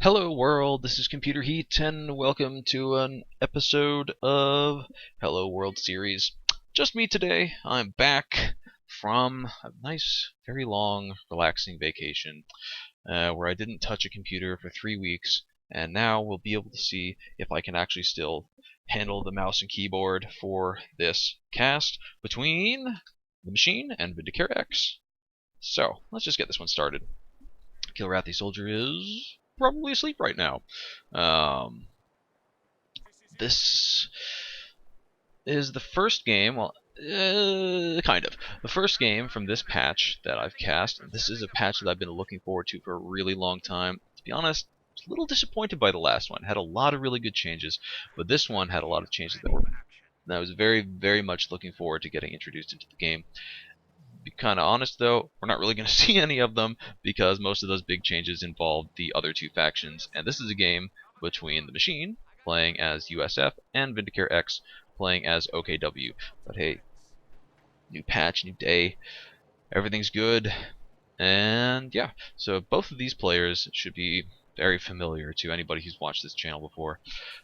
Hello world, this is ComputerHeat and welcome to an episode of Hello World series. Just me today. I'm back from a nice, very long, relaxing vacation where I didn't touch a computer for 3 weeks, and now we'll be able to see if I can actually still handle the mouse and keyboard for this cast between the machine and VindicareX. So, let's just get this one started. Kilrathi Soldier is probably asleep right now. This is the first game, well, kind of. The first game from this patch that I've cast. This is a patch that I've been looking forward to for a really long time. To be honest, I was a little disappointed by the last one. It had a lot of really good changes, but this one had a lot of changes that I was very, very much looking forward to getting introduced into the game. Be kind of honest though, we're not really going to see any of them because most of those big changes involved the other two factions, and this is a game between the machine playing as USF and VindicareX playing as OKW. But hey, new patch, new day, everything's good, and yeah, so both of these players should be very familiar to anybody who's watched this channel before,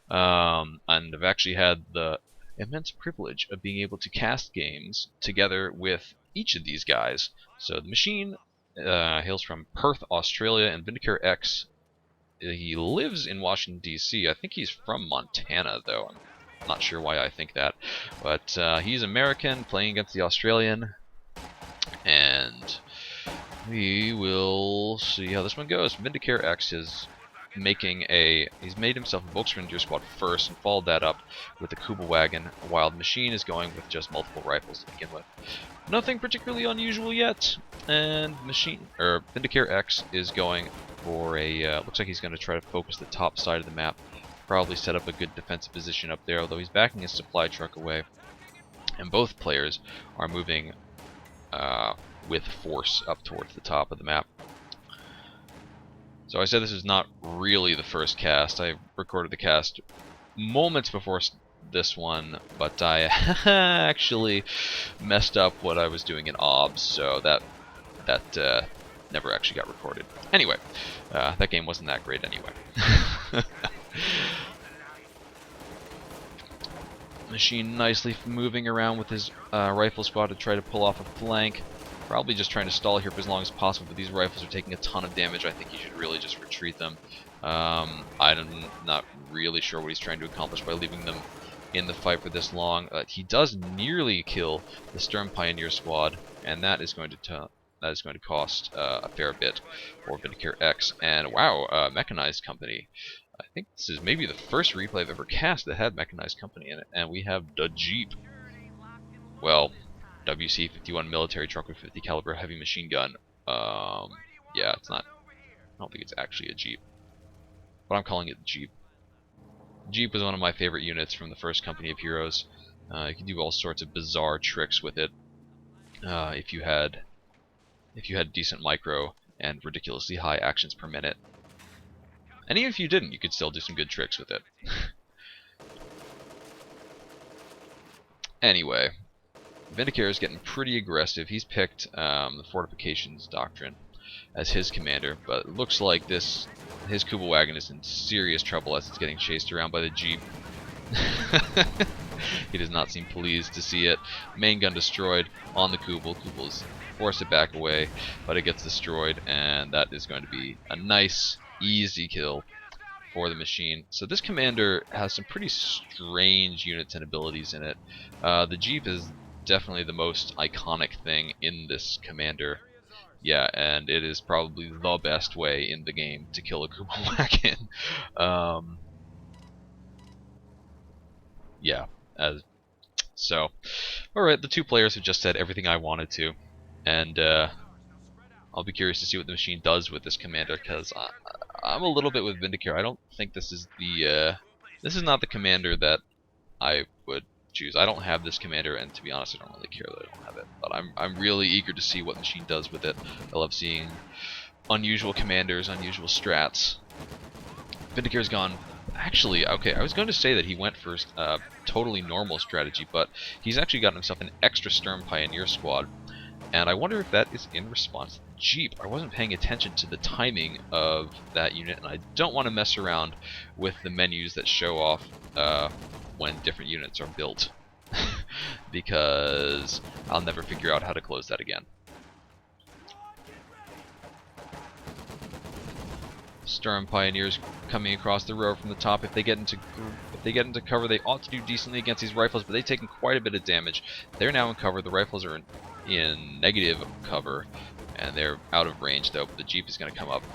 and I've actually had the immense privilege of being able to cast games together with each of these guys. So the machine hails from Perth, Australia, and VindicareX, he lives in Washington, D.C. I think he's from Montana, though. I'm not sure why I think that. But he's American, playing against the Australian. And we will see how this one goes. VindicareX is he's made himself a Volkswagen squad first and followed that up with the Kuba wagon, while the machine is going with just multiple rifles to begin with. Nothing particularly unusual yet, and VindicareX is going for a, looks like he's going to try to focus the top side of the map, probably set up a good defensive position up there, although he's backing his supply truck away, and both players are moving with force up towards the top of the map. So I said this is not really the first cast. I recorded the cast moments before this one, but I actually messed up what I was doing in OBS, so that never actually got recorded. Anyway, that game wasn't that great anyway. Machine nicely moving around with his rifle squad to try to pull off a flank. Probably just trying to stall here for as long as possible, but these rifles are taking a ton of damage. I think he should really just retreat them. I'm not really sure what he's trying to accomplish by leaving them in the fight for this long. He does nearly kill the Sturm Pioneer squad, and that is going to cost a fair bit for VindicareX. And wow, Mechanized Company. I think this is maybe the first replay I've ever cast that had Mechanized Company in it, and we have the Jeep. Well, WC-51 military truck with 50 caliber heavy machine gun. Yeah, it's not. I don't think it's actually a Jeep, but I'm calling it the Jeep. Jeep was one of my favorite units from the first Company of Heroes. You can do all sorts of bizarre tricks with it if you had decent micro and ridiculously high actions per minute. And even if you didn't, you could still do some good tricks with it. Anyway, Vindicare is getting pretty aggressive. He's picked the Fortifications Doctrine as his commander, but it looks like his Kuba wagon is in serious trouble as it's getting chased around by the Jeep. He does not seem pleased to see it. Main gun destroyed on the Kuba. Kuba's forced it back away, but it gets destroyed, and that is going to be a nice, easy kill for the machine. So this commander has some pretty strange units and abilities in it. The Jeep is definitely the most iconic thing in this commander. Yeah, and it is probably the best way in the game to kill a Kuba wagon. Yeah, so, alright, the two players have just said everything I wanted to, and I'll be curious to see what the machine does with this commander, because I'm a little bit with Vindicare. I don't think this is this is not the commander that I would choose. I don't have this commander, and to be honest, I don't really care that I don't have it. But I'm really eager to see what the machine does with it. I love seeing unusual commanders, unusual strats. Vindicare's gone. Actually, okay, I was going to say that he went for totally normal strategy, but he's actually gotten himself an extra Sturm Pioneer squad, and I wonder if that is in response to the Jeep, I wasn't paying attention to the timing of that unit, and I don't want to mess around with the menus that show off when different units are built, because I'll never figure out how to close that again. Sturm Pioneers coming across the road from the top. If they get into cover, they ought to do decently against these rifles, but they've taken quite a bit of damage. They're now in cover. The rifles are in negative cover, and they're out of range, though. But the Jeep is going to come up and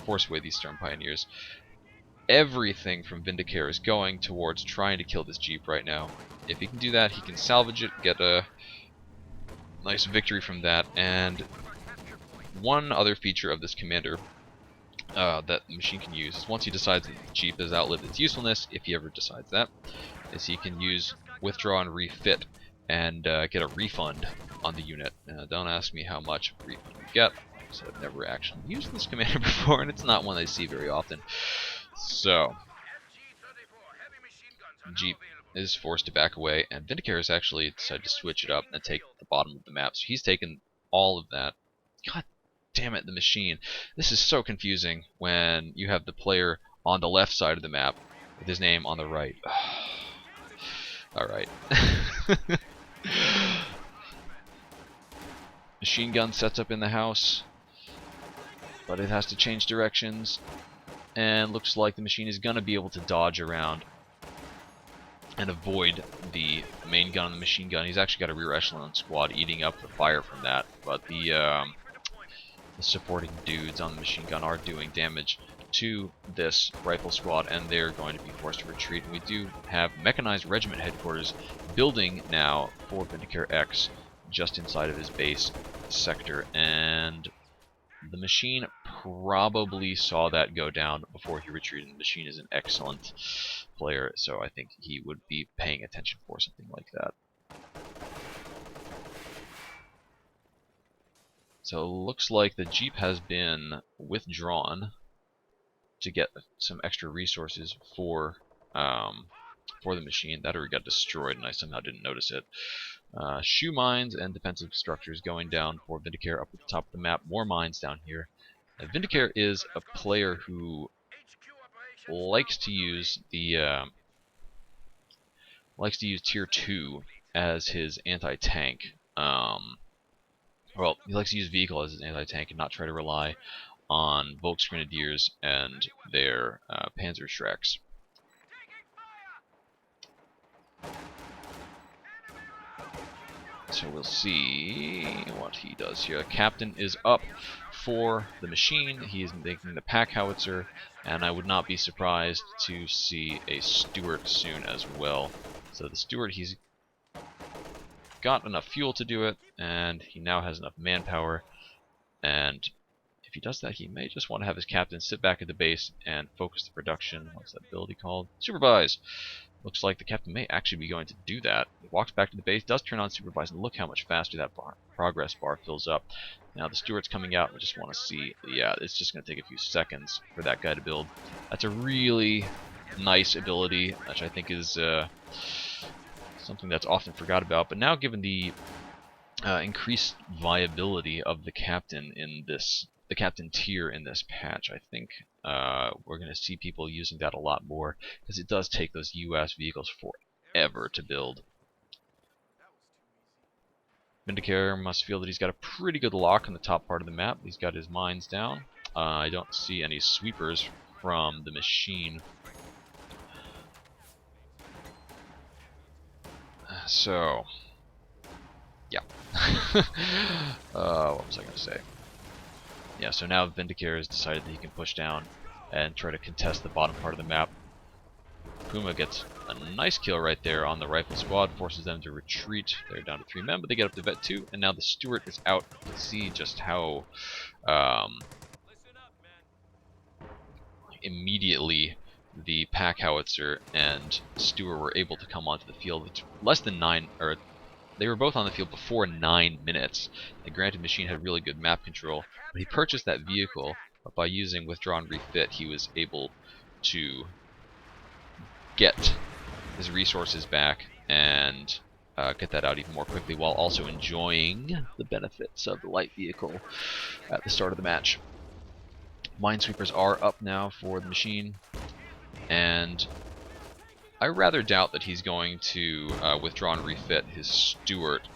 force away these Sturm Pioneers. Everything from Vindicare is going towards trying to kill this Jeep right now. If he can do that, he can salvage it, get a nice victory from that. And one other feature of this commander that the machine can use is, once he decides that the Jeep has outlived its usefulness, if he ever decides that, is he can use withdraw and refit and get a refund on the unit. Don't ask me how much refund you get. Like I said, I've never actually used this commander before, and it's not one I see very often. So, Jeep is forced to back away, and Vindicare has actually decided to switch it up and take the bottom of the map. So he's taken all of that. God damn it, the machine. This is so confusing when you have the player on the left side of the map with his name on the right. Alright. Machine gun sets up in the house, but it has to change directions, and looks like the machine is going to be able to dodge around and avoid the main gun and the machine gun. He's actually got a rear echelon squad eating up the fire from that, but the supporting dudes on the machine gun are doing damage to this rifle squad, and they're going to be forced to retreat. And we do have mechanized regiment headquarters building now for VindicareX just inside of his base sector, and the machine probably saw that go down before he retreated. The machine is an excellent player, so I think he would be paying attention for something like that. So it looks like the Jeep has been withdrawn to get some extra resources for the machine. That already got destroyed, and I somehow didn't notice it. Shoe mines and defensive structures going down for Vindicare up at the top of the map. More mines down here. Vindicare is a player who likes to use the tier 2 as his anti-tank. Well, he likes to use vehicle as his anti-tank and not try to rely on Volksgrenadiers and their Panzerschrecks. So we'll see what he does here. The captain is up for the machine. He is making the pack howitzer, and I would not be surprised to see a Stuart soon as well. So the Stuart, he's got enough fuel to do it, and he now has enough manpower, and if he does that, he may just want to have his captain sit back at the base and focus the production. What's that ability called? Supervise! Looks like the captain may actually be going to do that. He walks back to the base, does turn on supervise, and look how much faster that progress bar fills up. Now the Stuart's coming out, we just want to see, yeah, it's just going to take a few seconds for that guy to build. That's a really nice ability, which I think is something that's often forgot about, but now given the increased viability of the captain in this, the captain tier in this patch, I think we're going to see people using that a lot more, because it does take those US vehicles forever to build. Vindicare must feel that he's got a pretty good lock on the top part of the map. He's got his mines down. I don't see any sweepers from the machine. So, yeah. What was I going to say? Yeah, so now Vindicare has decided that he can push down and try to contest the bottom part of the map. Puma gets a nice kill right there on the rifle squad, forces them to retreat. They're down to 3 men, but they get up to Vet 2, and now the Stuart is out to see just how immediately the pack howitzer and Stuart were able to come onto the field. It's less than 9, or they were both on the field before 9 minutes. The granted machine had really good map control, but he purchased that vehicle, but by using withdraw and refit, he was able to get his resources back and get that out even more quickly while also enjoying the benefits of the light vehicle at the start of the match. Minesweepers are up now for the machine, and I rather doubt that he's going to withdraw and refit his Stuart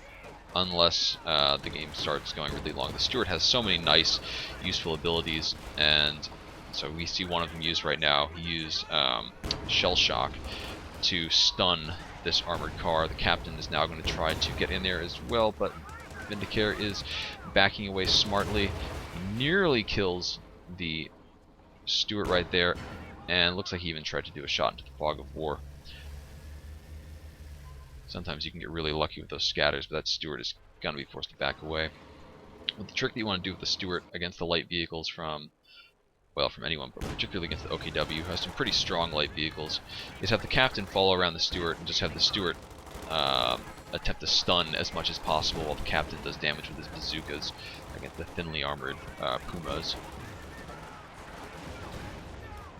unless the game starts going really long. The Stuart has so many nice, useful abilities, and so we see one of them used right now. He used Shell Shock to stun this armored car. The captain is now going to try to get in there as well, but Vindicare is backing away smartly. He nearly kills the Stuart right there, and looks like he even tried to do a shot into the fog of war. Sometimes you can get really lucky with those scatters, but that Stuart is going to be forced to back away. But the trick that you want to do with the Stuart against the light vehicles from anyone, but particularly against the OKW, who has some pretty strong light vehicles, is have the captain follow around the Stuart and just have the Stuart attempt to stun as much as possible while the captain does damage with his bazookas against the thinly armored Pumas.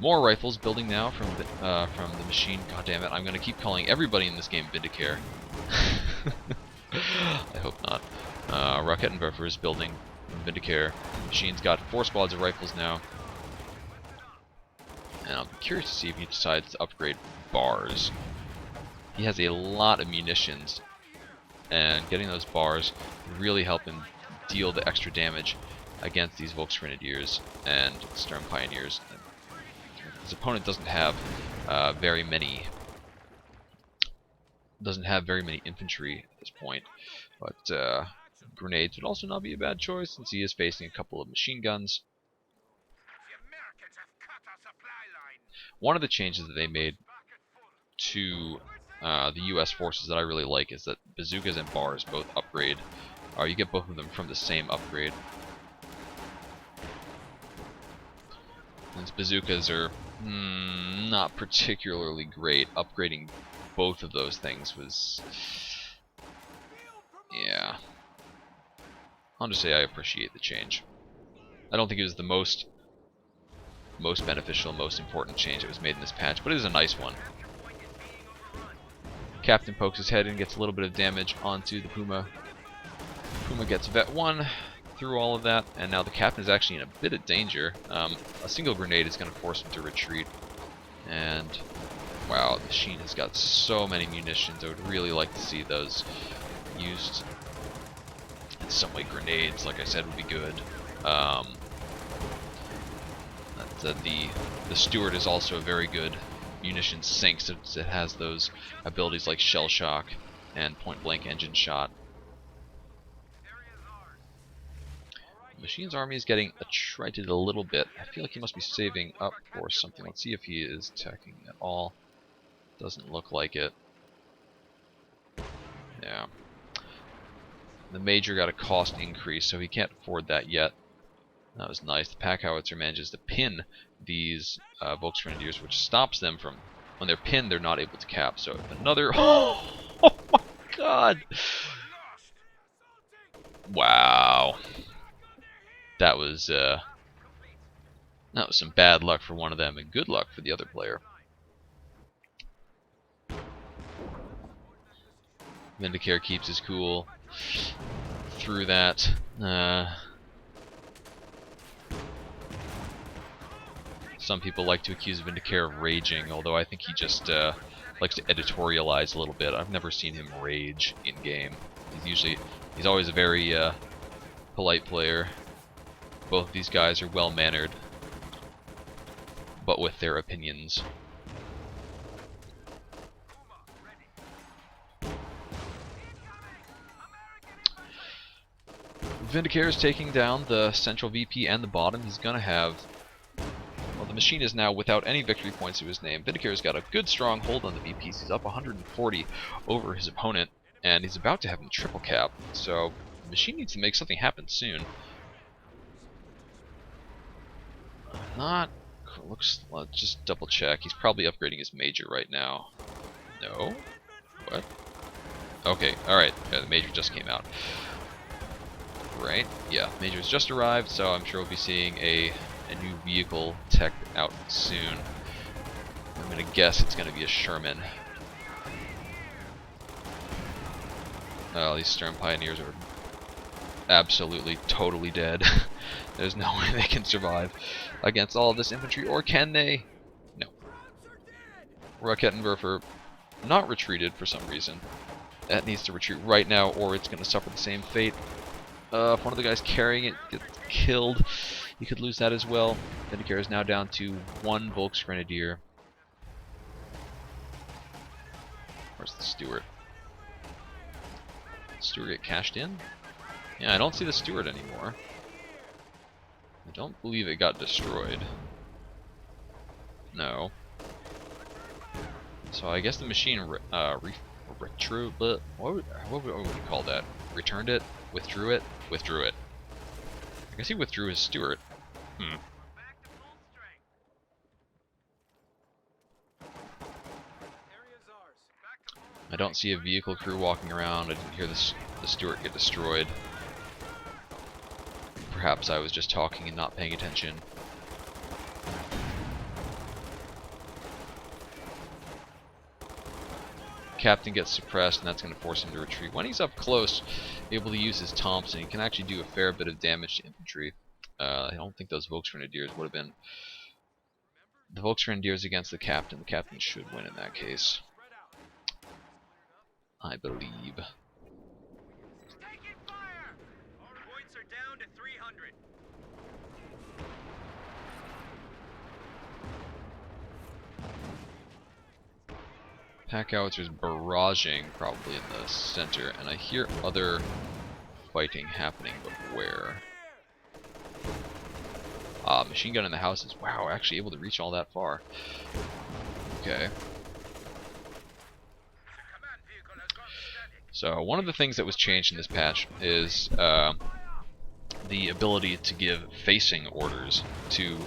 More rifles building now from the machine. God damn it! I'm gonna keep calling everybody in this game Vindicare. I hope not. Rakettenwerfer is building Vindicare. The machine's got 4 squads of rifles now, and I'll be curious to see if he decides to upgrade bars. He has a lot of munitions, and getting those bars really help him deal the extra damage against these Volksgrenadiers and Sturm Pioneers. His opponent doesn't have very many infantry at this point, but grenades would also not be a bad choice since he is facing a couple of machine guns. One of the changes that they made to the U.S. forces that I really like is that bazookas and bars both upgrade. You get both of them from the same upgrade. Since bazookas are not particularly great, upgrading both of those things was, yeah. I'll just say I appreciate the change. I don't think it was the most beneficial, most important change that was made in this patch, but it is a nice one. Captain pokes his head and gets a little bit of damage onto the Puma. Puma gets Vet 1 through all of that, and now the captain is actually in a bit of danger. A single grenade is going to force him to retreat, and wow, the machine has got so many munitions. I would really like to see those used in some way. Grenades, like I said, would be good. The Stuart is also a very good munition sink, since it has those abilities like Shell Shock and Point Blank Engine Shot. The machine's army is getting attrited a little bit. I feel like he must be saving up for something. Let's see if he is attacking at all. Doesn't look like it. Yeah. The Major got a cost increase, so he can't afford that yet. That was nice. The pack howitzer manages to pin these Volksgrenadiers, which stops them from, when they're pinned, they're not able to cap. So if another, oh my god! Wow, that was some bad luck for one of them, and good luck for the other player. Vindicare keeps his cool through that. Some people like to accuse Vindicare of raging, although I think he just likes to editorialize a little bit. I've never seen him rage in-game. He's always a very polite player. Both of these guys are well-mannered, but with their opinions. Vindicare is taking down the central VP and the bottom. He's going to have... Well, the machine is now without any victory points to his name. Vindicare's got a good strong hold on the VPs. He's up 140 over his opponent, and he's about to have him triple cap. So the machine needs to make something happen soon. Let's just double check. He's probably upgrading his Major right now. No? What? Okay, alright. Yeah, the Major just came out. Right? Yeah, Major's just arrived, so I'm sure we'll be seeing a new vehicle tech out soon. I'm gonna guess it's gonna be a Sherman. Oh, these Stern Pioneers are absolutely, totally dead. There's no way they can survive against all of this infantry, or can they? No. Rakettenwerfer not retreated for some reason. That needs to retreat right now, or it's going to suffer the same fate. If one of the guys carrying it gets killed, you could lose that as well. Vindicare is now down to 1 Volksgrenadier. Where's the Stewart? Stewart get cashed in? Yeah, I don't see the Stewart anymore. I don't believe it got destroyed. No. So I guess the machine but what would you call that? Returned it? Withdrew it? Withdrew it. I guess he withdrew his Stewart. I don't see a vehicle crew walking around. I didn't hear the Stewart get destroyed. Perhaps I was just talking and not paying attention. Captain gets suppressed, and that's going to force him to retreat. When he's up close, able to use his Thompson, he can actually do a fair bit of damage to infantry. I don't think those Volksgrenadiers would have been... The Volksgrenadiers against the Captain. The Captain should win in that case, I believe. Points are down to 300. Pack Howitzers barraging probably in the center, and I hear other fighting happening, but where? Machine gun in the houses. Wow, actually able to reach all that far. Okay. So one of the things that was changed in this patch is the ability to give facing orders to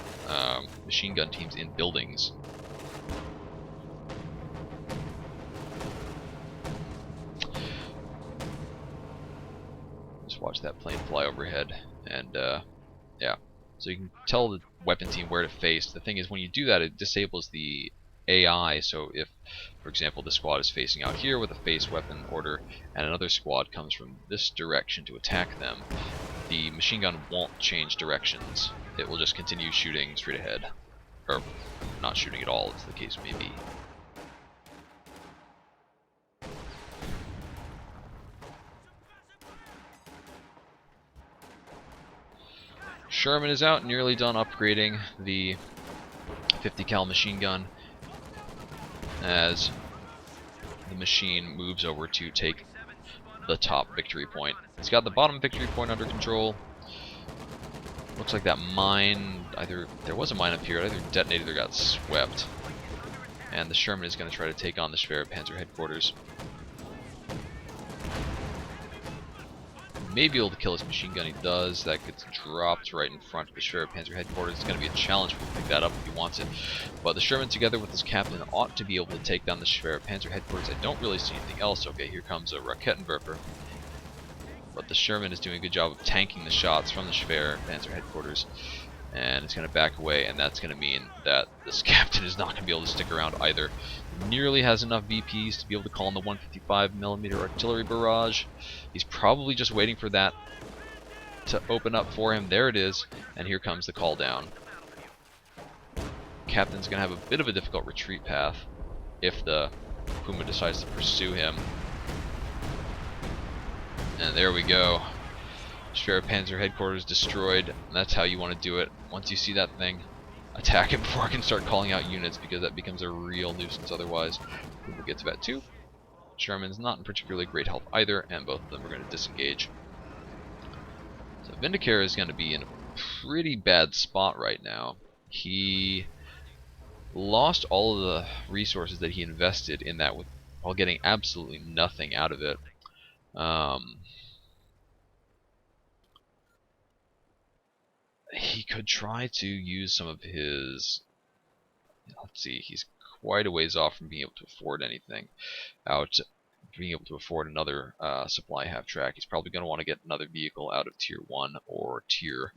machine gun teams in buildings. Just watch that plane fly overhead, and yeah. So you can tell the weapon team where to face. The thing is, when you do that, it disables the AI, so if, for example, the squad is facing out here with a face weapon order, and another squad comes from this direction to attack them, the machine gun won't change directions. It will just continue shooting straight ahead. Or, not shooting at all, as the case may be. Sherman is out, nearly done upgrading the 50 cal machine gun as the machine moves over to take the top victory point. It's got the bottom victory point under control. Looks like that mine, either there was a mine up here, it either detonated or got swept. And the Sherman is going to try to take on the Schwerpanzer headquarters. May be able to kill his machine gun. He does. That gets dropped right in front of the Schwerpanzer headquarters. It's going to be a challenge for him to pick that up if he wants it. But the Sherman, together with his captain, ought to be able to take down the Schwerpanzer headquarters. I don't really see anything else. Okay, here comes a Rakettenwerfer. But the Sherman is doing a good job of tanking the shots from the Schwerpanzer headquarters. And it's going to back away, and that's going to mean that this captain is not going to be able to stick around either. Nearly has enough VPs to be able to call in the 155mm artillery barrage. He's probably just waiting for that to open up for him. There it is, and here comes the call down. Captain's going to have a bit of a difficult retreat path if the Puma decides to pursue him. And there we go. Schwerpanzer headquarters destroyed, and that's how you want to do it. Once you see that thing, attack it before it can start calling out units, because that becomes a real nuisance otherwise. Puma gets vet 2. Sherman's not in particularly great health either, and both of them are going to disengage. So Vindicare is going to be in a pretty bad spot right now. He lost all of the resources that he invested in that while getting absolutely nothing out of it. He could try to use some of his... Let's see, he's quite a ways off from being able to afford anything. Being able to afford another supply half-track. He's probably going to want to get another vehicle out of Tier 1 or Tier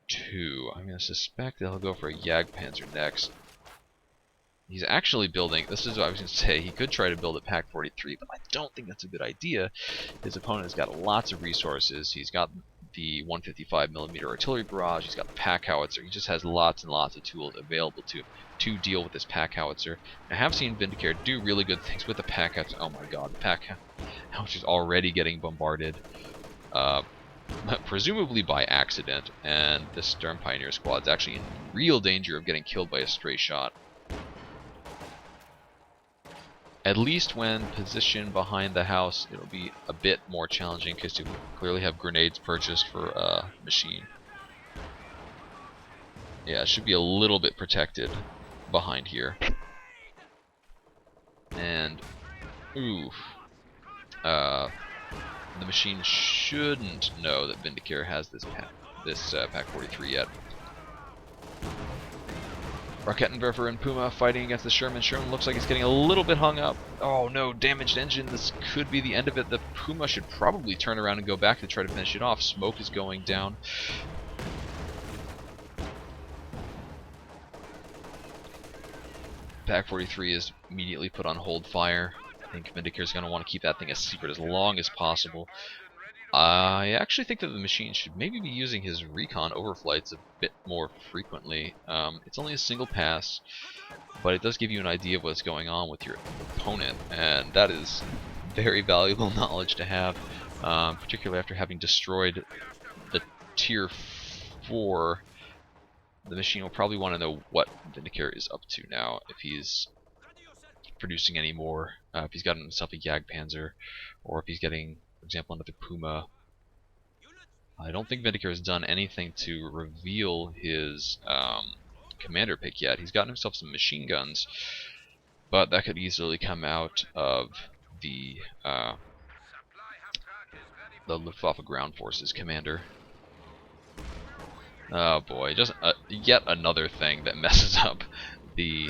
2. I'm going to suspect that he'll go for a Jagdpanzer next. He's actually building, this is what I was going to say, he could try to build a Pack 43, but I don't think that's a good idea. His opponent has got lots of resources. He's got the 155mm artillery barrage, he's got the pack howitzer, he just has lots and lots of tools available to deal with this pack howitzer. I have seen Vindicare do really good things with the pack howitzer. Oh my god, the pack howitzer is already getting bombarded. Presumably by accident, and the Stern Pioneer squad is actually in real danger of getting killed by a stray shot. At least when positioned behind the house, it'll be a bit more challenging because you clearly have grenades purchased for machine. Yeah, it should be a little bit protected behind here. And, oof. The machine shouldn't know that Vindicare has this Pack 43 yet. Rakettenwerfer and Puma fighting against the Sherman. Sherman looks like it's getting a little bit hung up. Oh no, damaged engine. This could be the end of it. The Puma should probably turn around and go back to try to finish it off. Smoke is going down. Pack 43 is immediately put on hold fire. I think Vindicare is going to want to keep that thing a secret as long as possible. I actually think that the machine should maybe be using his recon overflights a bit more frequently. It's only a single pass, but it does give you an idea of what's going on with your opponent, and that is very valuable knowledge to have, particularly after having destroyed the Tier 4. The machine will probably want to know what Vindicare is up to now, if he's producing any more, if he's got himself a Jagdpanzer, or if he's getting, for example, another Puma. I don't think Vindicare has done anything to reveal his commander pick yet. He's gotten himself some machine guns, but that could easily come out of the Luftwaffe Ground Forces commander. Oh boy, just yet another thing that messes up the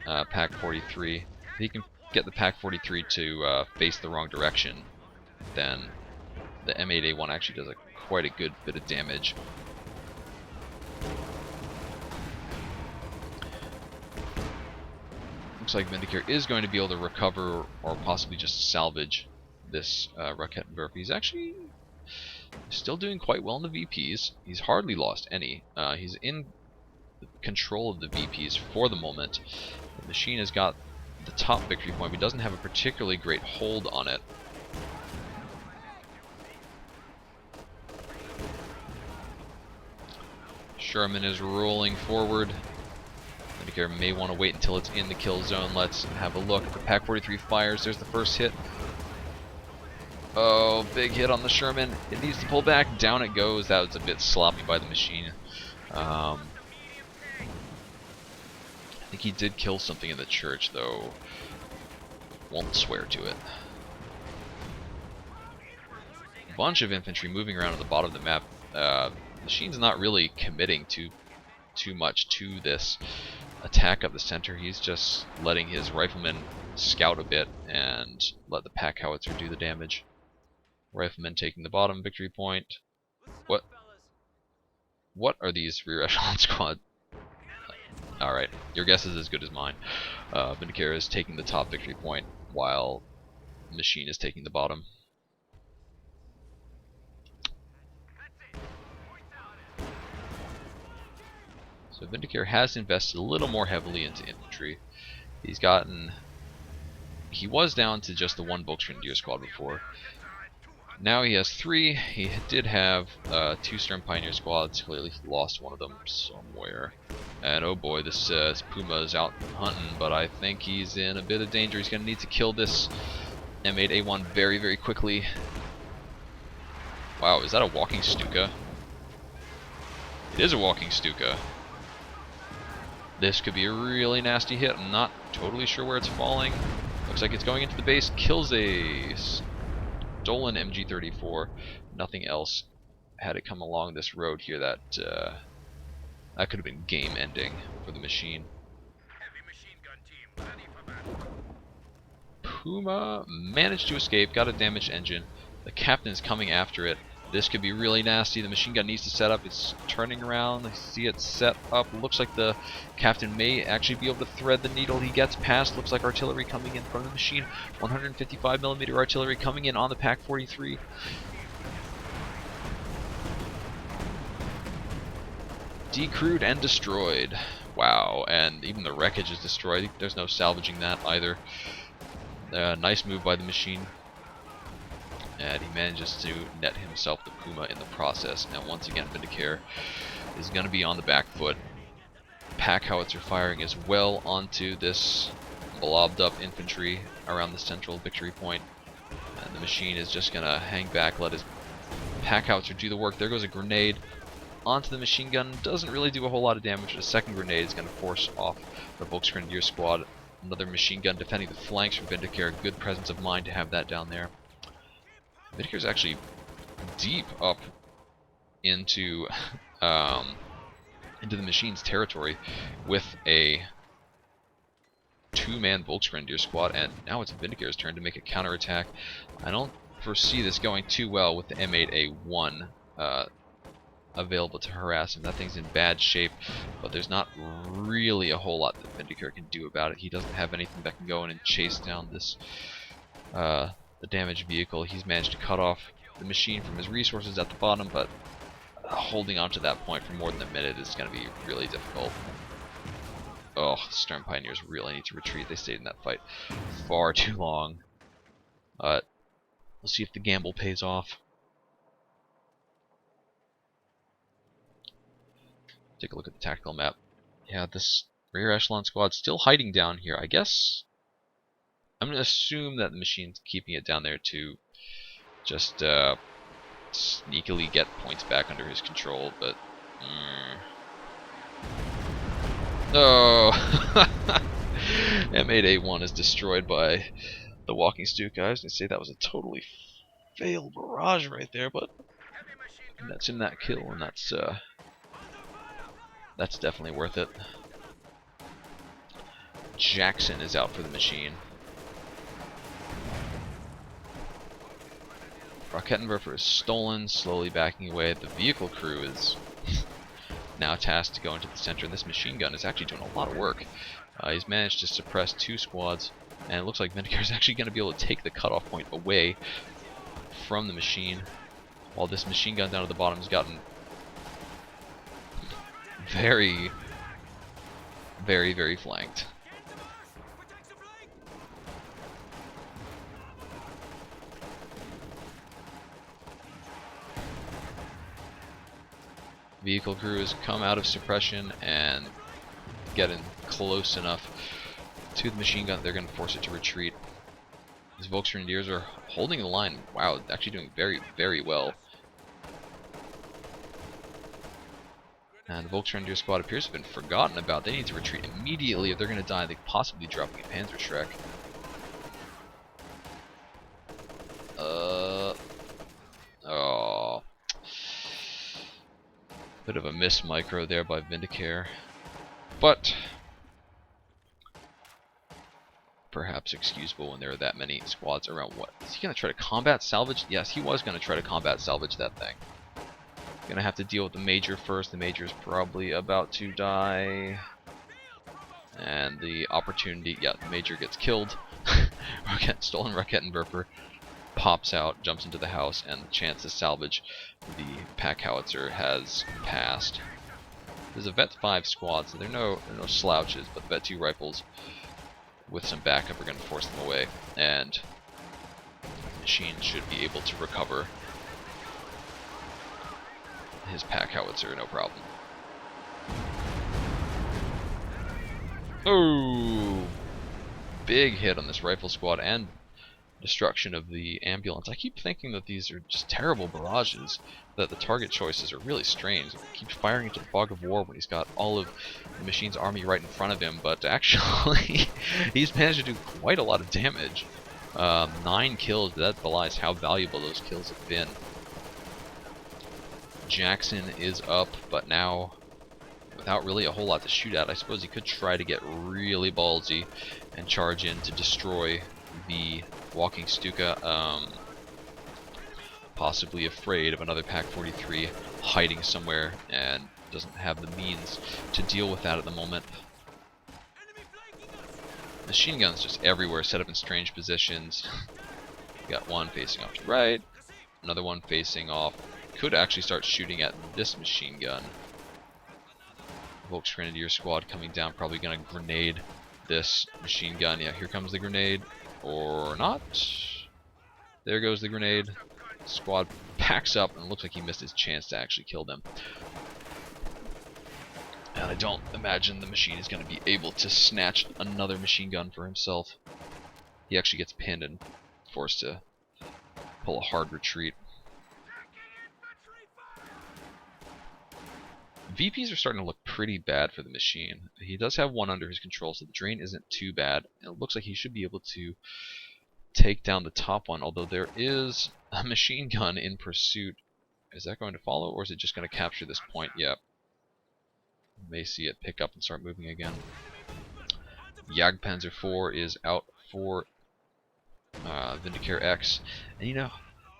Pack 43. If he can get the Pack 43 to face the wrong direction, then the M8A1 actually does quite a good bit of damage. Looks like Vindicare is going to be able to recover or possibly just salvage this Rakettenwerfer. He's actually still doing quite well in the VPs. He's hardly lost any. He's in control of the VPs for the moment. The machine has got the top victory point, but he doesn't have a particularly great hold on it. Sherman is rolling forward. Vindicare may want to wait until it's in the kill zone. Let's have a look. The Pack 43 fires. There's the first hit. Oh, big hit on the Sherman. It needs to pull back. Down it goes. That was a bit sloppy by the machine. I think he did kill something in the church, though. Won't swear to it. A bunch of infantry moving around at the bottom of the map. Machine's not really committing too much to this attack up the center. He's just letting his riflemen scout a bit and let the pack howitzer do the damage. Riflemen taking the bottom victory point. What are these rear echelon squad? Alright, your guess is as good as mine. Vindicare is taking the top victory point while Machine is taking the bottom. So Vindicare has invested a little more heavily into infantry. He was down to just the one Volksgrenadier squad before. Now he has 3. He did have 2 Stern Pioneer squads. Clearly he lost one of them somewhere. And oh boy, this Puma is out hunting, but I think he's in a bit of danger. He's going to need to kill this M8A1 very, very quickly. Wow, is that a walking Stuka? It is a walking Stuka. This could be a really nasty hit. I'm not totally sure where it's falling. Looks like it's going into the base. Kills a stolen MG34. Nothing else. Had it come along this road here, that could have been game ending for the machine. Heavy machine gun team ready for battle. Puma managed to escape, got a damaged engine. The captain's coming after it. This could be really nasty. The machine gun needs to set up. It's turning around. I see it set up. Looks like the captain may actually be able to thread the needle. He gets past. Looks like artillery coming in from the machine. 155mm artillery coming in on the Pak-43. Decrewed and destroyed. Wow, and even the wreckage is destroyed. There's no salvaging that either. Nice move by the machine. And he manages to net himself the Puma in the process. And once again, Vindicare is going to be on the back foot. Pack howitzer firing as well onto this blobbed up infantry around the central victory point. And the machine is just going to hang back, let his pack howitzer do the work. There goes a grenade onto the machine gun. Doesn't really do a whole lot of damage. A second grenade is going to force off the Volksgrenadier squad. Another machine gun defending the flanks from Vindicare. Good presence of mind to have that down there. Vindicare's actually deep up into the machine's territory with a two-man Volksgrenadier squad, and now it's Vindicare's turn to make a counterattack. I don't foresee this going too well with the M8A1 available to harass him. That thing's in bad shape, but there's not really a whole lot that Vindicare can do about it. He doesn't have anything that can go in and chase down this the damaged vehicle. He's managed to cut off the machine from his resources at the bottom, but holding on to that point for more than a minute is going to be really difficult. Oh, Stern Pioneers really need to retreat. They stayed in that fight far too long. But we'll see if the gamble pays off. Take a look at the tactical map. Yeah, this rear echelon squad's still hiding down here. I guess I'm going to assume that the machine's keeping it down there to just sneakily get points back under his control, but no. M8A1 is destroyed by the Walking Stuka. I was going to say that was a totally failed barrage right there, but that's in that kill, and that's definitely worth it. Jackson is out for the machine. Rakettenwerfer is stolen, slowly backing away. The vehicle crew is now tasked to go into the center, and this machine gun is actually doing a lot of work. He's managed to suppress two squads, and it looks like Vindicare is actually going to be able to take the cutoff point away from the machine, while this machine gun down at the bottom has gotten very, very, very flanked. Vehicle crew has come out of suppression and getting close enough to the machine gun. They're going to force it to retreat. These Volksgrenadiers are holding the line. Wow, actually doing very, very well. And the Volksgrenadier squad appears to have been forgotten about. They need to retreat immediately if they're going to die. They could possibly be dropping a Panzerschreck. Oh. Bit of a miss micro there by Vindicare. But perhaps excusable when there are that many squads around. What? Is he going to try to combat salvage? Yes, he was going to try to combat salvage that thing. Gonna have to deal with the Major first. The Major is probably about to die. And the opportunity, yeah, the Major gets killed. Stolen Rakettenwerfer pops out, jumps into the house, and the chance to salvage the pack howitzer has passed. There's a Vet 5 squad, so there are no slouches, but the Vet 2 rifles with some backup are going to force them away, and the machine should be able to recover his pack howitzer, no problem. Oh! Big hit on this rifle squad and destruction of the ambulance. I keep thinking that these are just terrible barrages, that the target choices are really strange. He keeps firing into the fog of war when he's got all of the machine's army right in front of him, but actually he's managed to do quite a lot of damage. 9 kills, that belies how valuable those kills have been. Jackson is up, but now without really a whole lot to shoot at. I suppose he could try to get really ballsy and charge in to destroy the Walking Stuka. possibly afraid of another Pack 43 hiding somewhere and doesn't have the means to deal with that at the moment. Machine guns just everywhere, set up in strange positions. Got one facing off to the right, another one facing off. Could actually start shooting at this machine gun. Volk's Grenadier squad coming down, probably going to grenade this machine gun. Yeah, here comes the grenade. Or not. There goes the grenade. Squad packs up, and it looks like he missed his chance to actually kill them. And I don't imagine the machine is going to be able to snatch another machine gun for himself. He actually gets pinned and forced to pull a hard retreat. VPs are starting to look pretty bad for the machine. He does have one under his control, so the drain isn't too bad. It looks like he should be able to take down the top one, although there is a machine gun in pursuit. Is that going to follow, or is it just going to capture this point? Yep. May see it pick up and start moving again. Jagdpanzer IV is out for VindicareX. And you know,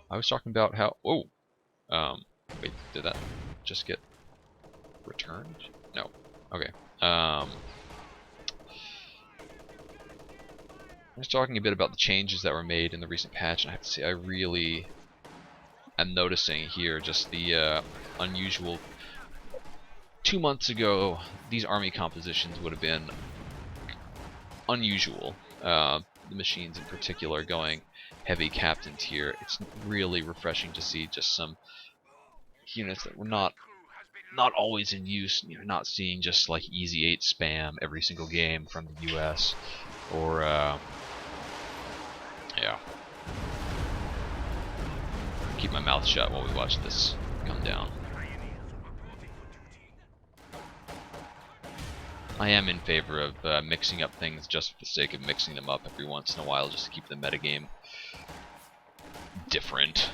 I was talking about how... Whoa! Wait, did that just get returned? No. Okay. I was talking a bit about the changes that were made in the recent patch, and I have to say I really am noticing here just the unusual... 2 months ago, these army compositions would have been unusual. The machines in particular going heavy captain tier. It's really refreshing to see just some units that were not always in use. You're not seeing just like Easy 8 spam every single game from the US, or yeah. Keep my mouth shut while we watch this come down. I am in favor of mixing up things just for the sake of mixing them up every once in a while, just to keep the metagame different.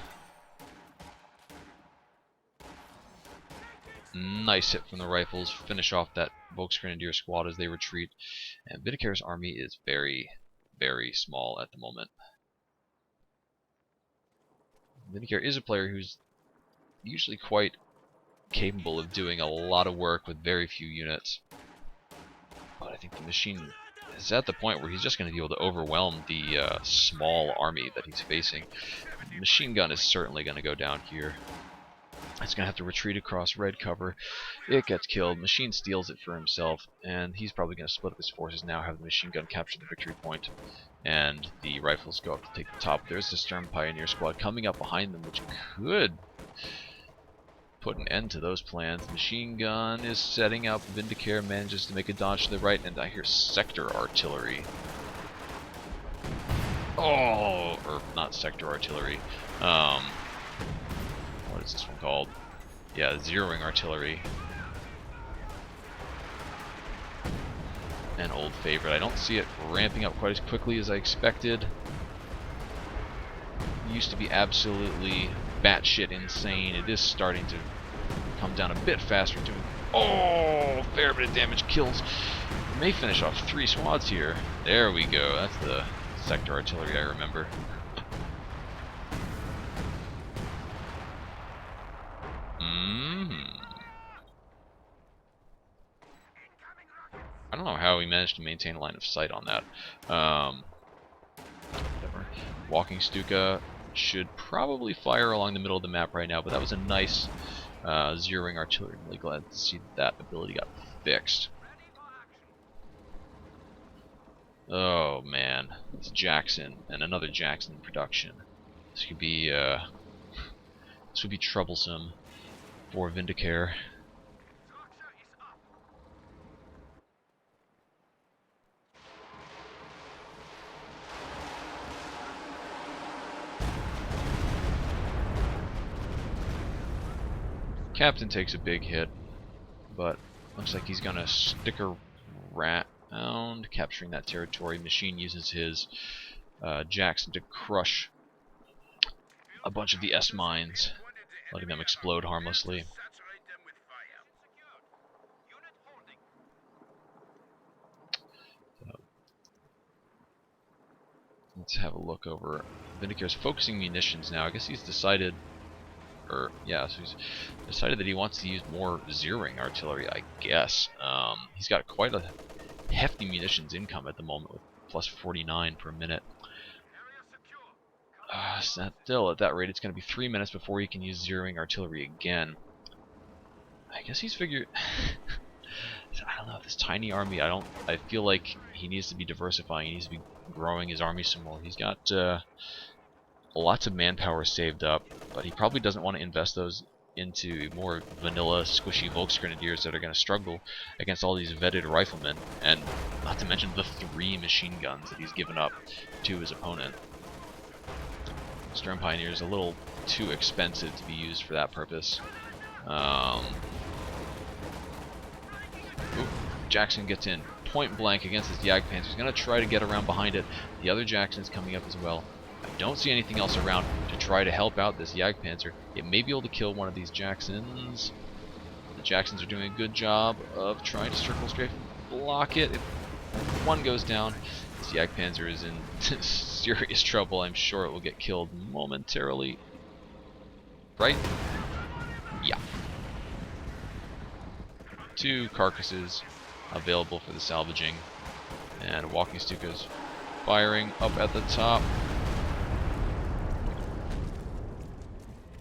Nice hit from the rifles, finish off that Volk's Grenadier squad as they retreat. And Vindicare's army is very, very small at the moment. Vindicare is a player who's usually quite capable of doing a lot of work with very few units. But I think the machine is at the point where he's just going to be able to overwhelm the small army that he's facing. The machine gun is certainly going to go down here. It's going to have to retreat across red cover. It gets killed. Machine steals it for himself, and he's probably going to split up his forces now, have the machine gun capture the victory point, and the rifles go up to take the top. There's the Stern Pioneer squad coming up behind them, which could put an end to those plans. Machine gun is setting up. Vindicare manages to make a dodge to the right, and I hear sector artillery. Oh, or not sector artillery. What is this one called? Yeah, zeroing artillery. An old favorite. I don't see it ramping up quite as quickly as I expected. It used to be absolutely batshit insane. It is starting to come down a bit faster. Doing fair bit of damage. Kills. May finish off 3 squads here. There we go. That's the sector artillery I remember. I don't know how we managed to maintain a line of sight on that. Whatever. Walking Stuka should probably fire along the middle of the map right now, but that was a nice zeroing artillery. I'm really glad to see that ability got fixed. Oh man, it's Jackson and another Jackson in production. This could be this would be troublesome for Vindicare. Captain takes a big hit, but looks like he's gonna stick around, capturing that territory. Machine uses his Jackson to crush a bunch of the S mines, letting them explode harmlessly. Let's have a look over. Vindicare's focusing munitions now. I guess he's decided Or yeah, so he's decided that he wants to use more zeroing artillery, I guess. He's got quite a hefty munitions income at the moment with plus 49 per minute. Still, at that rate, it's going to be 3 minutes before he can use zeroing artillery again. I guess he's figured... I don't know, this tiny army, I feel like he needs to be diversifying. He needs to be growing his army some more. He's got lots of manpower saved up, but he probably doesn't want to invest those into more vanilla, squishy Volksgrenadiers that are going to struggle against all these vetted riflemen, and not to mention the 3 machine guns that he's given up to his opponent. Sturm Pioneer is a little too expensive to be used for that purpose. Jackson gets in point blank against his Jagdpanzer. He's going to try to get around behind it. The other Jackson is coming up as well. I don't see anything else around to try to help out this Jagdpanzer. It may be able to kill one of these Jacksons. The Jacksons are doing a good job of trying to circle strafe and block it. If one goes down, this Jagdpanzer is in serious trouble. I'm sure it will get killed momentarily. Right? Yeah. 2 carcasses available for the salvaging. And Walking Stuka's firing up at the top.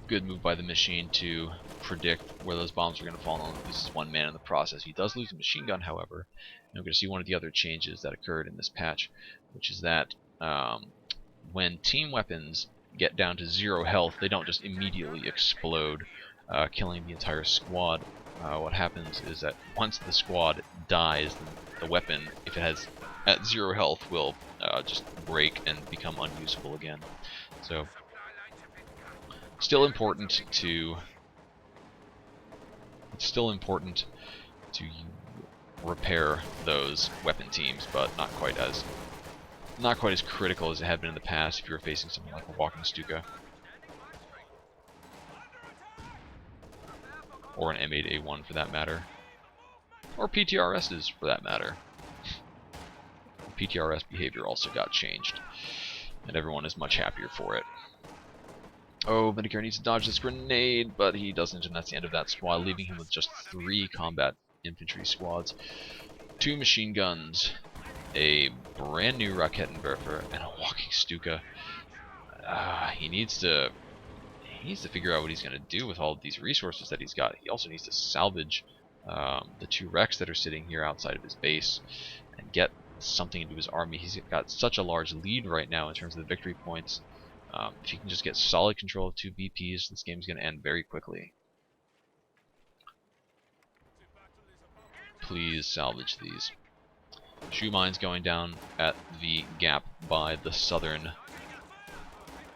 Good move by the machine to predict where those bombs are going to fall and loses 1 man in the process. He does lose a machine gun, however. And we're going to see one of the other changes that occurred in this patch, which is that when team weapons get down to 0 health, they don't just immediately explode, killing the entire squad. What happens is that once the squad dies, the weapon, if it has at 0 health, will just break and become unusable again. So, still important to repair those weapon teams, but not quite as critical as it had been in the past if you were facing something like a Walking Stuka. Or an M8A1 for that matter. Or PTRSs for that matter. PTRS behavior also got changed, and everyone is much happier for it. Oh, Vindicare needs to dodge this grenade, but he doesn't, and that's the end of that squad, leaving him with just 3 combat infantry squads, 2 machine guns, a brand new Raketenwerfer, and a Walking Stuka. He needs to figure out what he's going to do with all of these resources that he's got. He also needs to salvage the 2 wrecks that are sitting here outside of his base and get something into his army. He's got such a large lead right now in terms of the victory points. If he can just get solid control of 2 VPs, this game is going to end very quickly. Please salvage these. Shoe mines going down at the gap by the southern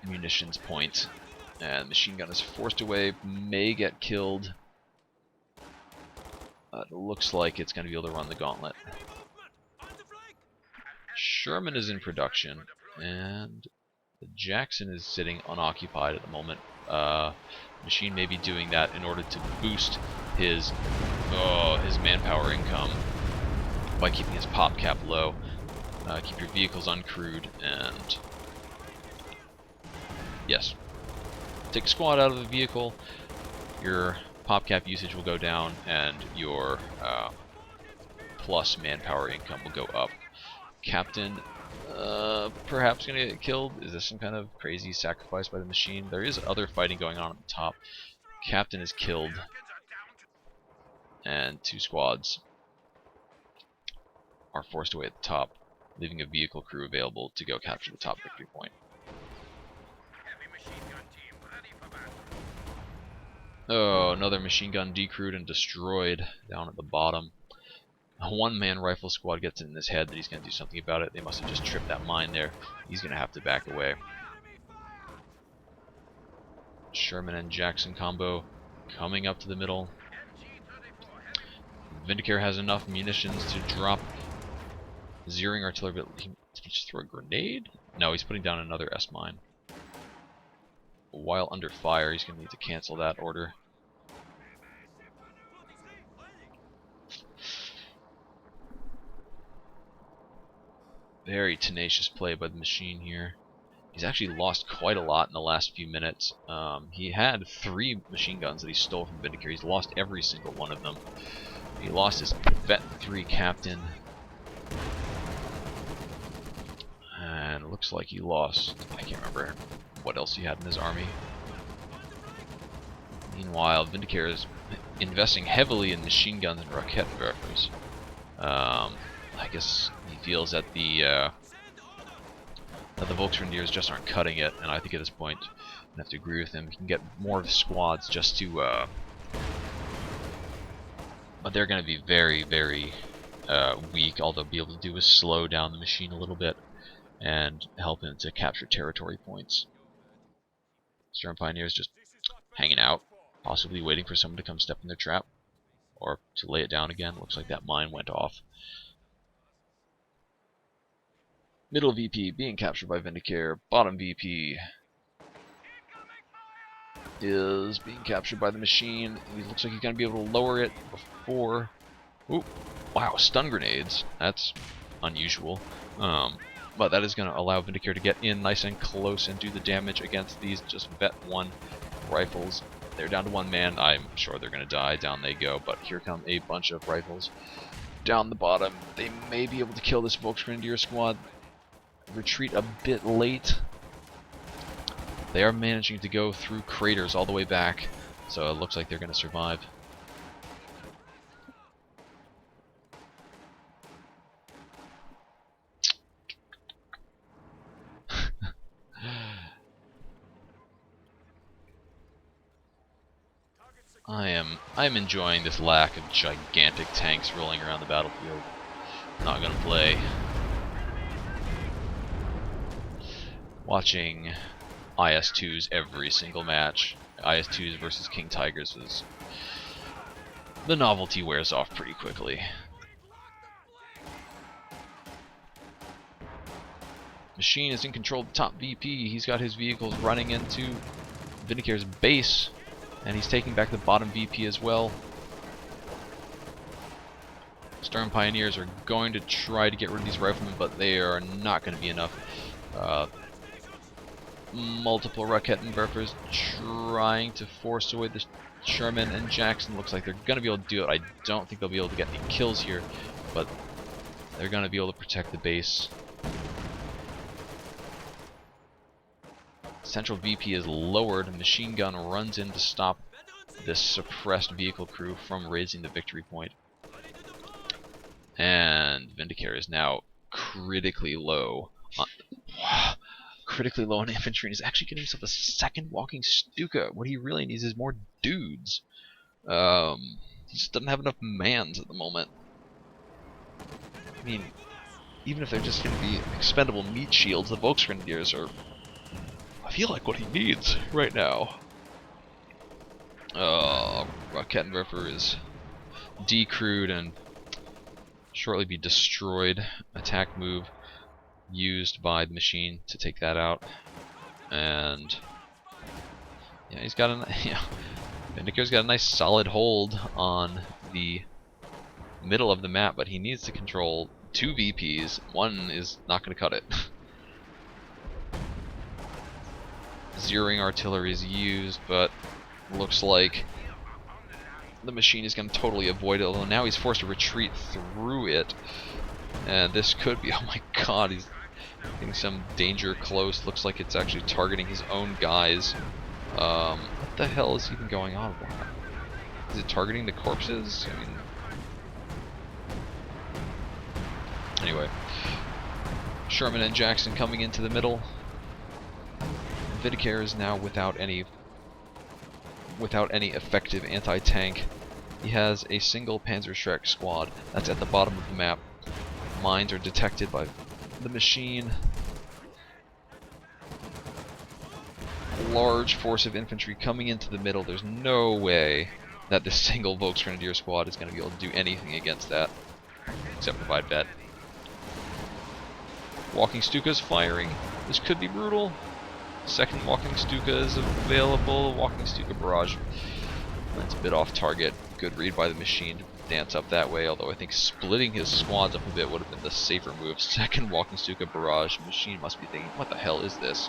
munitions point. And machine gun is forced away, may get killed. It looks like it's going to be able to run the gauntlet. Sherman is in production, and the Jackson is sitting unoccupied at the moment. Machine may be doing that in order to boost his manpower income by keeping his pop cap low. Keep your vehicles uncrewed, and yes, take a squad out of the vehicle, your pop cap usage will go down, and your plus manpower income will go up. Captain, perhaps going to get killed. Is this some kind of crazy sacrifice by the machine? There is other fighting going on at the top. Captain is killed, and 2 squads are forced away at the top, leaving a vehicle crew available to go capture the top victory point. Oh, another machine gun decrewed and destroyed down at the bottom. A 1-man rifle squad gets in his head that he's going to do something about it. They must have just tripped that mine there. He's going to have to back away. Sherman and Jackson combo coming up to the middle. Vindicare has enough munitions to drop zeroing artillery, but did he just throw a grenade? No, he's putting down another S-mine. While under fire, he's going to need to cancel that order. Very tenacious play by the machine here. He's actually lost quite a lot in the last few minutes. He had 3 machine guns that he stole from Vindicare. He's lost every single one of them. He lost his Vet 3 captain. And it looks like he lost, I can't remember what else he had in his army. Meanwhile, Vindicare is investing heavily in machine guns and Rakettenwerfers. I guess he feels that the Volksgrenadiers just aren't cutting it, and I think at this point I have to agree with him. He can get more of his squads just to, but they're going to be very, very weak. All they'll be able to do is slow down the machine a little bit and help him to capture territory points. Sturm Pioneers just hanging out, possibly waiting for someone to come step in their trap, or to lay it down again. Looks like that mine went off. Middle VP being captured by Vindicare. Bottom VP is being captured by the machine. He looks like he's going to be able to lower it before... Ooh, wow, stun grenades. That's unusual. But that is going to allow Vindicare to get in nice and close and do the damage against these just Vet 1 rifles. They're down to 1 man. I'm sure they're going to die. Down they go. But here come a bunch of rifles down the bottom. They may be able to kill this Volksgrenadier squad. Retreat a bit late. They are managing to go through craters all the way back, so it looks like they're going to survive. I'm enjoying this lack of gigantic tanks rolling around the battlefield. Not gonna play. Watching IS-2s every single match, IS-2s versus King Tigers, is the novelty wears off pretty quickly. Machine is in control of the top VP. He's got his vehicles running into Vindicare's base, and he's taking back the bottom VP as well. Sturm Pioneers are going to try to get rid of these riflemen, but they are not going to be enough. Multiple Rakettenwerfers trying to force away the Sherman and Jackson. Looks like they're going to be able to do it. I don't think they'll be able to get any kills here, but they're going to be able to protect the base. Central VP is lowered. Machine gun runs in to stop this suppressed vehicle crew from raising the victory point. And Vindicare is now critically low on infantry, and is actually getting himself a second walking Stuka. What he really needs is more dudes. He just doesn't have enough mans at the moment. I mean, even if they're just going to be expendable meat shields, the Volksgrenadiers are, I feel like, what he needs right now. Rakettenwerfer is decrewed and shortly be destroyed. Attack move used by the machine to take that out. And yeah, he's got a Vindicare's got a nice solid hold on the middle of the map, but he needs to control 2 VPs. One is not going to cut it. Zeroing artillery is used, but looks like the machine is going to totally avoid it, although now he's forced to retreat through it. And this could be, oh my god, he's getting some danger close. Looks like it's actually targeting his own guys. What the hell is even going on? Is it targeting the corpses? I mean, anyway, Sherman and Jackson coming into the middle. Vindicare is now without any effective anti-tank. He has a single Panzerschreck squad that's at the bottom of the map. Mines are detected by the machine. A large force of infantry coming into the middle. There's no way that this single Volksgrenadier squad is going to be able to do anything against that, except provide vet. Walking Stuka's firing. This could be brutal. Second Walking Stuka is available. Walking Stuka barrage. That's a bit off target. Good read by the machine to dance up that way, although I think splitting his squads up a bit would have been the safer move. Second Walking Stuka barrage. Machine must be thinking, what the hell is this?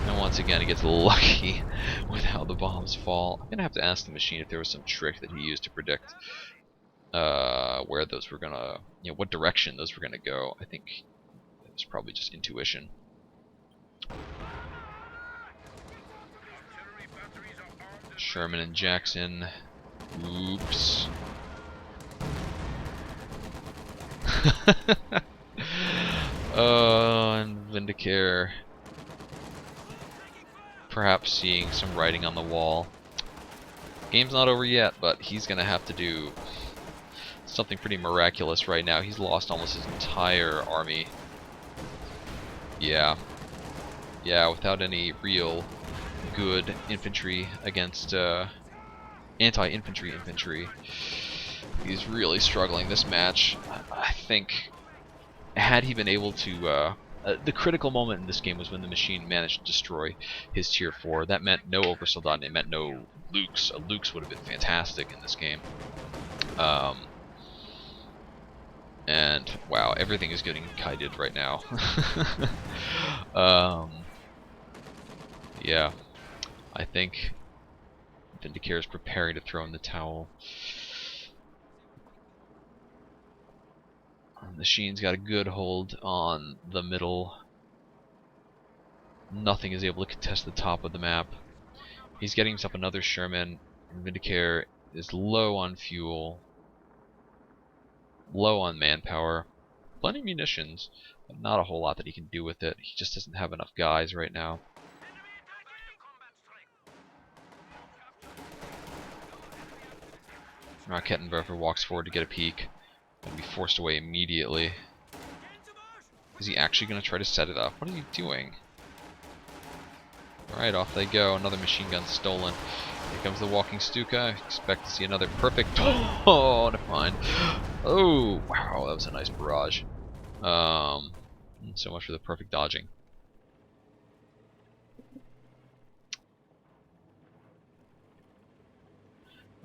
And once again, he gets lucky with how the bombs fall. I'm gonna have to ask the machine if there was some trick that he used to predict where those were gonna, what direction those were gonna go. I think it was probably just intuition. Sherman and Jackson. Oops. And Vindicare perhaps seeing some writing on the wall. Game's not over yet, but he's gonna have to do something pretty miraculous right now. He's lost almost his entire army. Yeah, without any real good infantry against anti-infantry infantry. He's really struggling this match. I think had he been able to the critical moment in this game was when the machine managed to destroy his tier 4. That meant no oversoldat and it meant no Lukes. A Lukes would have been fantastic in this game. And wow, everything is getting kited right now. Yeah, I think Vindicare is preparing to throw in the towel. The machine's got a good hold on the middle. Nothing is able to contest the top of the map. He's getting himself another Sherman, and Vindicare is low on fuel, low on manpower, plenty of munitions, but not a whole lot that he can do with it. He just doesn't have enough guys right now. Kettenwerfer walks forward to get a peek and be forced away immediately. Is he actually going to try to set it up? What is he doing? Alright, off they go. Another machine gun stolen. Here comes the Walking Stuka. Expect to see another perfect... Oh, never mind. Oh, wow, that was a nice barrage. So much for the perfect dodging.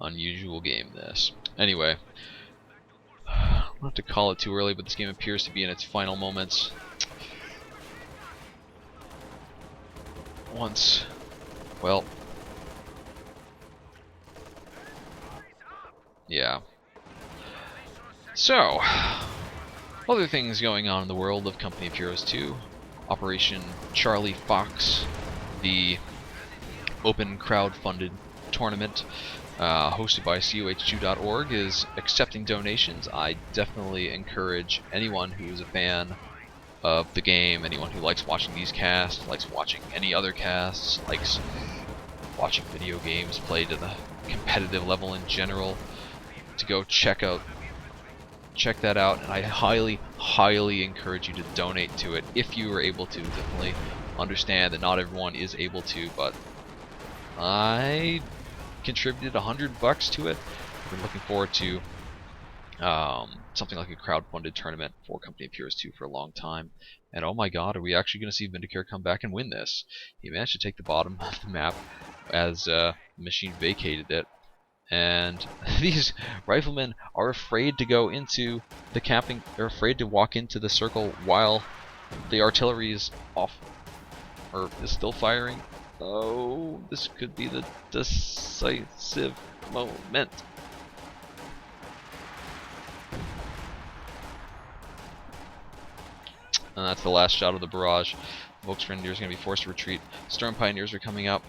Unusual game, this. Anyway, not to call it too early, but this game appears to be in its final moments. Well, yeah. So, other things going on in the world of Company of Heroes 2. Operation Charlie Fox, the open crowd-funded tournament hosted by COH2.org, is accepting donations. I definitely encourage anyone who's a fan of the game, anyone who likes watching these casts, likes watching any other casts, likes watching video games played to the competitive level in general, to go check that out, and I highly encourage you to donate to it if you are able to. Definitely understand that not everyone is able to, but I contributed $100 to it. I've been looking forward to something like a crowd-funded tournament for Company of Heroes 2 for a long time. And oh my god, are we actually going to see Vindicare come back and win this? He managed to take the bottom of the map as the machine vacated it. And these riflemen are afraid to go into the camping, they're afraid to walk into the circle while the artillery is off, or is still firing. Oh, this could be the decisive moment. And that's the last shot of the barrage. Volksgrenadier is going to be forced to retreat. Storm Pioneers are coming up.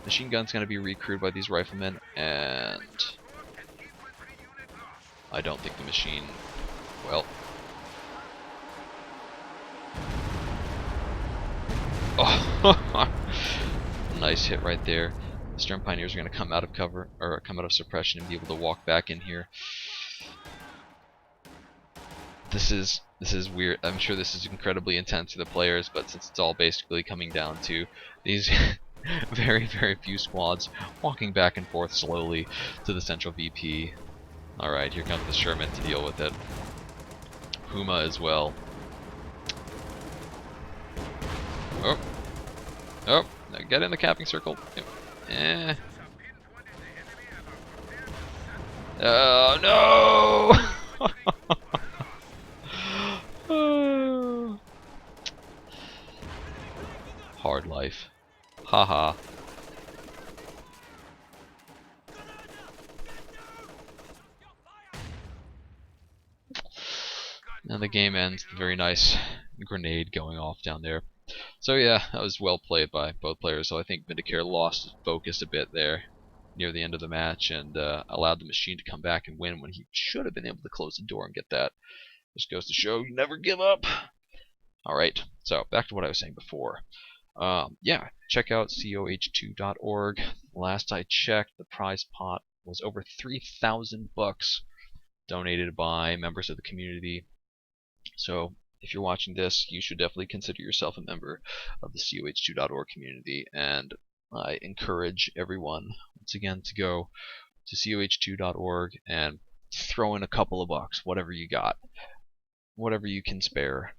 Machine gun's going to be recrewed by these riflemen, and I don't think the machine, well, oh, nice hit right there. The Storm Pioneers are going to come out of cover, or come out of suppression, and be able to walk back in here. This is weird. I'm sure this is incredibly intense for the players, but since it's all basically coming down to these very few squads walking back and forth slowly to the central VP. Alright, here comes the Sherman to deal with it. Puma as well. Oh, now get in the capping circle. Oh no! Hard life. Haha. And the game ends with a very nice grenade going off down there. So yeah, that was well played by both players. So I think Vindicare lost his focus a bit there near the end of the match and allowed the machine to come back and win when he should have been able to close the door and get that. Just goes to show you never give up. Alright, so back to what I was saying before. Yeah, check out COH2.org. Last I checked, the prize pot was over 3,000 bucks donated by members of the community. So if you're watching this, you should definitely consider yourself a member of the COH2.org community, and I encourage everyone once again to go to COH2.org and throw in a couple of bucks, whatever you got, whatever you can spare,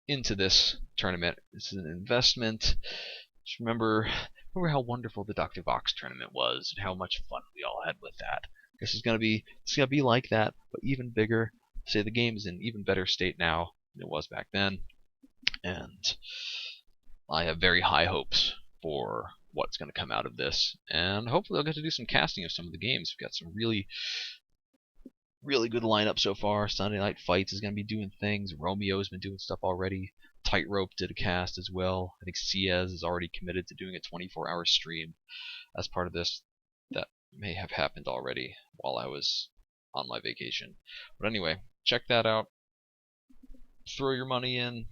into this tournament. This is an investment. Just remember how wonderful the Dr. Vox tournament was and how much fun we all had with that. This is gonna be like that, but even bigger. Say the game is in even better state now than it was back then, and I have very high hopes for what's going to come out of this, and hopefully I'll get to do some casting of some of the games. We've got some really good lineup so far. Sunday Night Fights is going to be doing things. Romeo's been doing stuff already. Tightrope did a cast as well. I think Ciez is already committed to doing a 24-hour stream as part of this. That may have happened already while I was on my vacation. But anyway, check that out. Throw your money in.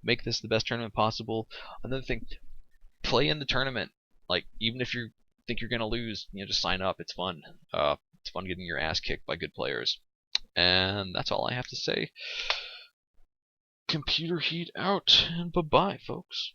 Make this the best tournament possible. Another thing, play in the tournament. Like, even if you think you're gonna lose, just sign up. It's fun. It's fun getting your ass kicked by good players. And that's all I have to say. Computer Heat out, and bye-bye, folks.